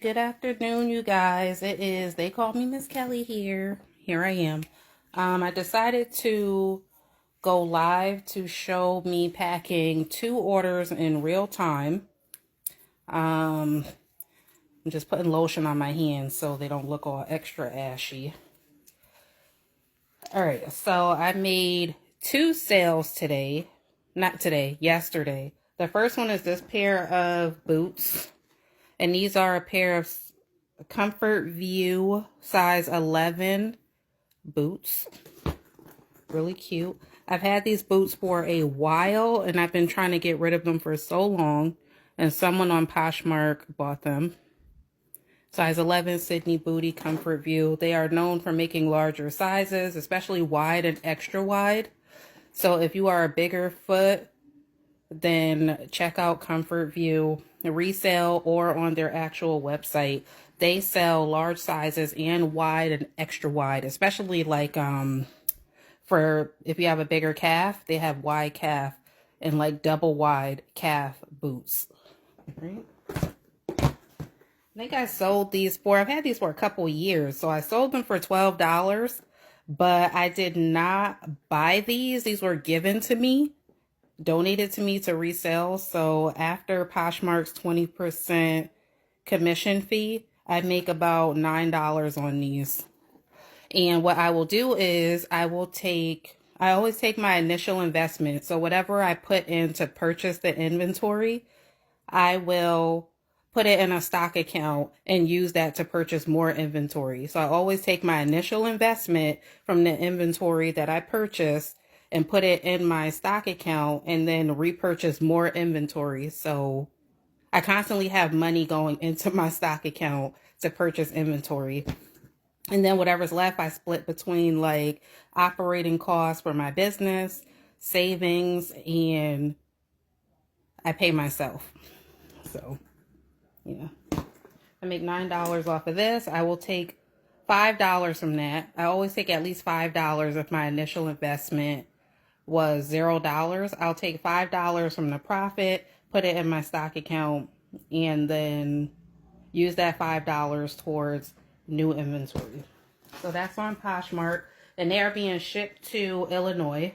Good afternoon, you guys. They call me Miss Kelly here. Here I am. I decided to go live to show me packing 2 orders in real time. I'm just putting lotion on my hands so they don't look all extra ashy. All right, so I made 2 sales today. Not today, yesterday. The first one is this pair of boots. And these are a pair of Comfort View size 11 boots. Really cute. I've had these boots for a while and I've been trying to get rid of them for so long. And someone on Poshmark bought them. Size 11 Sydney Booty Comfort View. They are known for making larger sizes, especially wide and extra wide. So if you are a bigger foot, then check out Comfort View resale or on their actual website. They sell large sizes and wide and extra wide, especially like for if you have a bigger calf, they have wide calf and like double wide calf boots. Right? I think I sold these for, I've had these for a couple years, so I sold them for $12, but I did not buy these. These were given to me, donated to me to resell. So after Poshmark's 20% commission fee, I make about $9 on these. And what I will do is I always take my initial investment. So whatever I put in to purchase the inventory, I will put it in a stock account and use that to purchase more inventory. So I always take my initial investment from the inventory that I purchased and put it in my stock account and then repurchase more inventory. So I constantly have money going into my stock account to purchase inventory. And then whatever's left, I split between like operating costs for my business, savings, and I pay myself. So, yeah. I make $9 off of this. I will take $5 from that. I always take at least $5 if my initial investment was $0. I'll take $5 from the profit, put it in my stock account, and then use that $5 towards new inventory. So that's on Poshmark, and they are being shipped to Illinois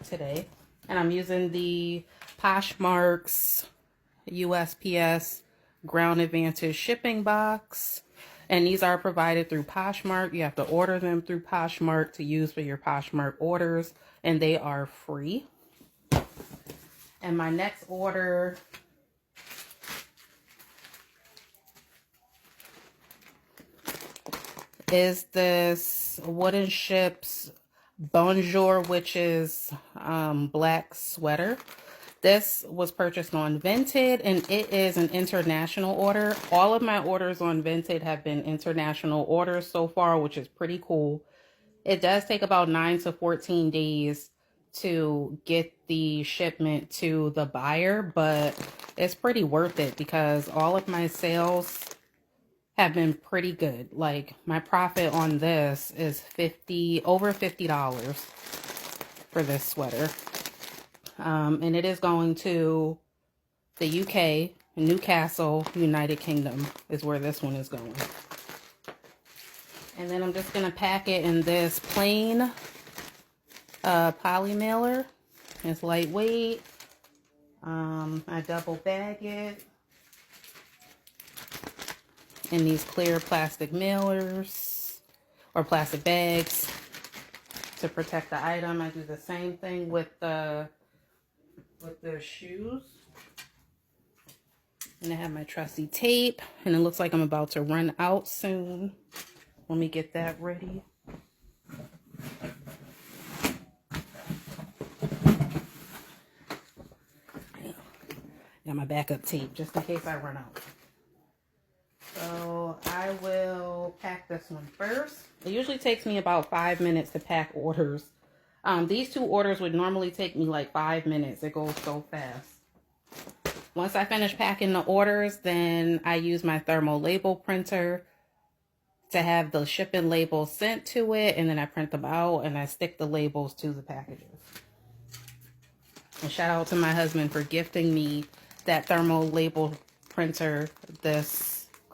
today. And I'm using the Poshmark's USPS Ground Advantage shipping box. And these are provided through Poshmark. You have to order them through Poshmark to use for your Poshmark orders, and they are free. And my next order is this Wooden Ships Bonjour, which is black sweater. This was purchased on Vinted, and it is an international order. All of my orders on Vinted have been international orders so far, which is pretty cool. It does take about 9 to 14 days to get the shipment to the buyer, but it's pretty worth it because all of my sales have been pretty good. Like my profit on this is over $50 for this sweater. And it is going to the UK, Newcastle, United Kingdom is where this one is going. And then I'm just going to pack it in this plain poly mailer. It's lightweight. I double bag it in these clear plastic mailers or plastic bags to protect the item. I do the same thing with the shoes. And I have my trusty tape, and it looks like I'm about to run out soon. Let me get that ready. Got my backup tape just in case I run out. So I will pack this one first. It usually takes me about 5 minutes to pack orders. These 2 orders would normally take me like 5 minutes. It goes so fast. Once I finish packing the orders, then I use my thermal label printer to have the shipping labels sent to it, and then I print them out and I stick the labels to the packages. And shout out to my husband for gifting me that thermal label printer this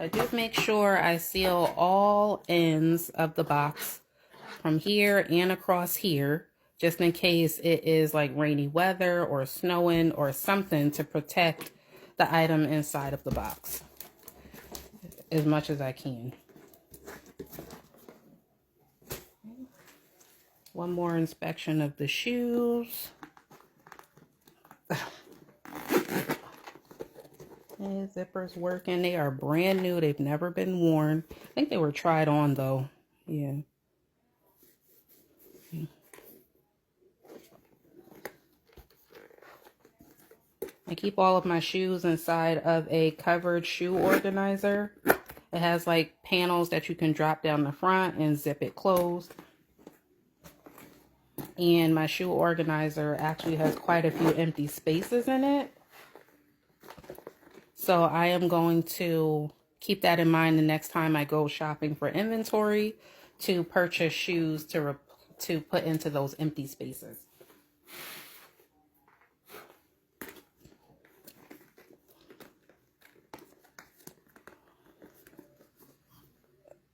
I do make sure I seal all ends of the box from here and across here, just in case it is like rainy weather or snowing or something, to protect the item inside of the box as much as I can. One more inspection of the shoes. And zippers working. They are brand new. They've never been worn. I think they were tried on though. Yeah. I keep all of my shoes inside of a covered shoe organizer. It has like panels that you can drop down the front and zip it closed. And my shoe organizer actually has quite a few empty spaces in it. So I am going to keep that in mind the next time I go shopping for inventory to purchase shoes to put into those empty spaces.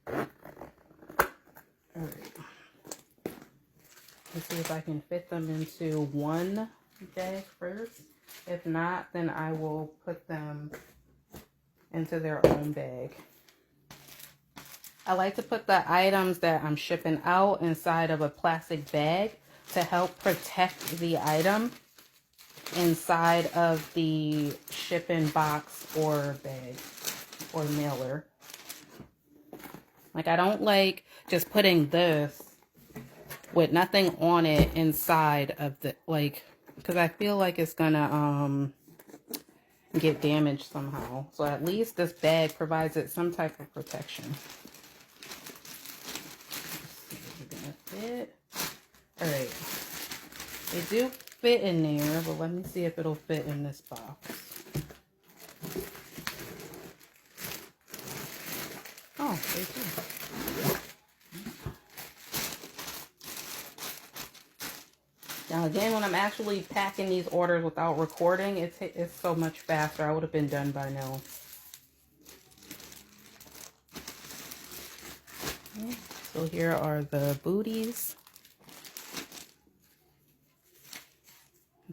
All right. Let's see if I can fit them into one bag first. If not, then I will put them into their own bag. I like to put the items that I'm shipping out inside of a plastic bag to help protect the item inside of the shipping box or bag or mailer. Like, I don't like just putting this with nothing on it inside of the, like, because I feel like it's gonna get damaged somehow. So at least this bag provides it some type of protection. Fit. All right, they do fit in there, but let me see if it'll fit in this box. Oh, they do. Now again, when I'm actually packing these orders without recording, it's so much faster. I would have been done by now. Okay, so here are the booties.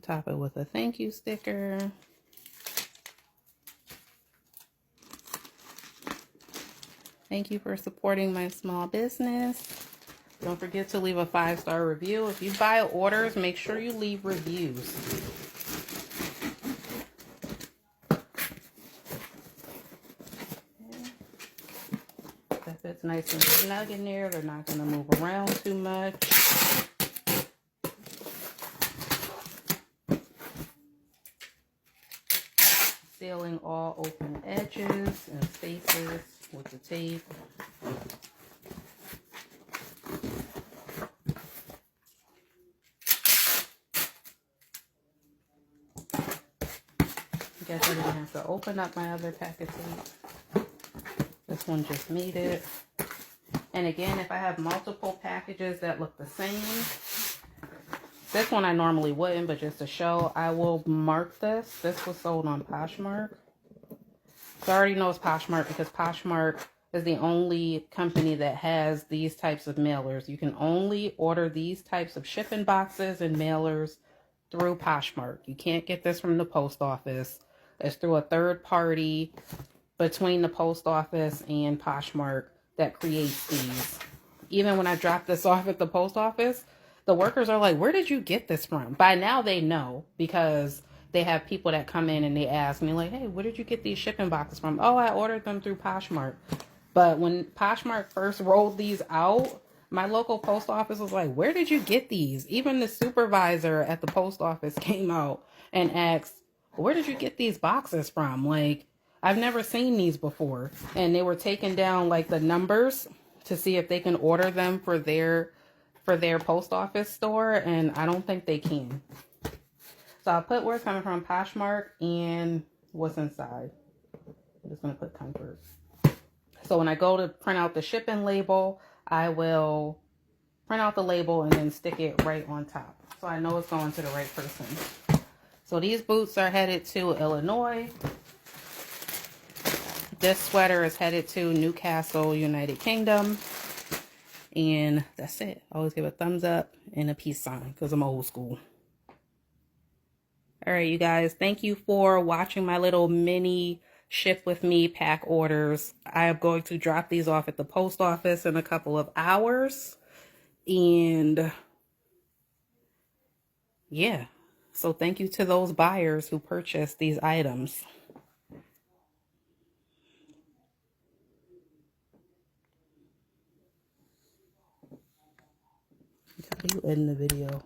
Top it with a thank you sticker. Thank you for supporting my small business. Don't forget to leave a 5-star review. If you buy orders, make sure you leave reviews. That fits nice and snug in there. They're not going to move around too much. Sealing all open edges and spaces with the tape. I guess I didn't have to open up my other packet tape. This one just made it. And again, if I have multiple packages that look the same, this one I normally wouldn't, but just to show, I will mark this. This was sold on Poshmark. So I already know it's Poshmark because Poshmark is the only company that has these types of mailers. You can only order these types of shipping boxes and mailers through Poshmark. You can't get this from the post office. It's through a third party between the post office and Poshmark that creates these. Even when I drop this off at the post office, the workers are like, where did you get this from? By now they know because they have people that come in and they ask me like, hey, where did you get these shipping boxes from? Oh, I ordered them through Poshmark. But when Poshmark first rolled these out, my local post office was like, where did you get these? Even the supervisor at the post office came out and asked, where did you get these boxes from? Like, I've never seen these before. And they were taking down like the numbers to see if they can order them for their post office store, and I don't think they can. So I'll put where it's coming from, Poshmark, and what's inside. I'm just going to put comfort. So when I go to print out the shipping label, I will print out the label and then stick it right on top, so I know it's going to the right person. So these boots are headed to Illinois. This sweater is headed to Newcastle, United Kingdom. And that's it. Always give a thumbs up and a peace sign because I'm old school. All right, you guys. Thank you for watching my little mini ship with me pack orders. I am going to drop these off at the post office in a couple of hours. And yeah. So thank you to those buyers who purchased these items. How do you end the video?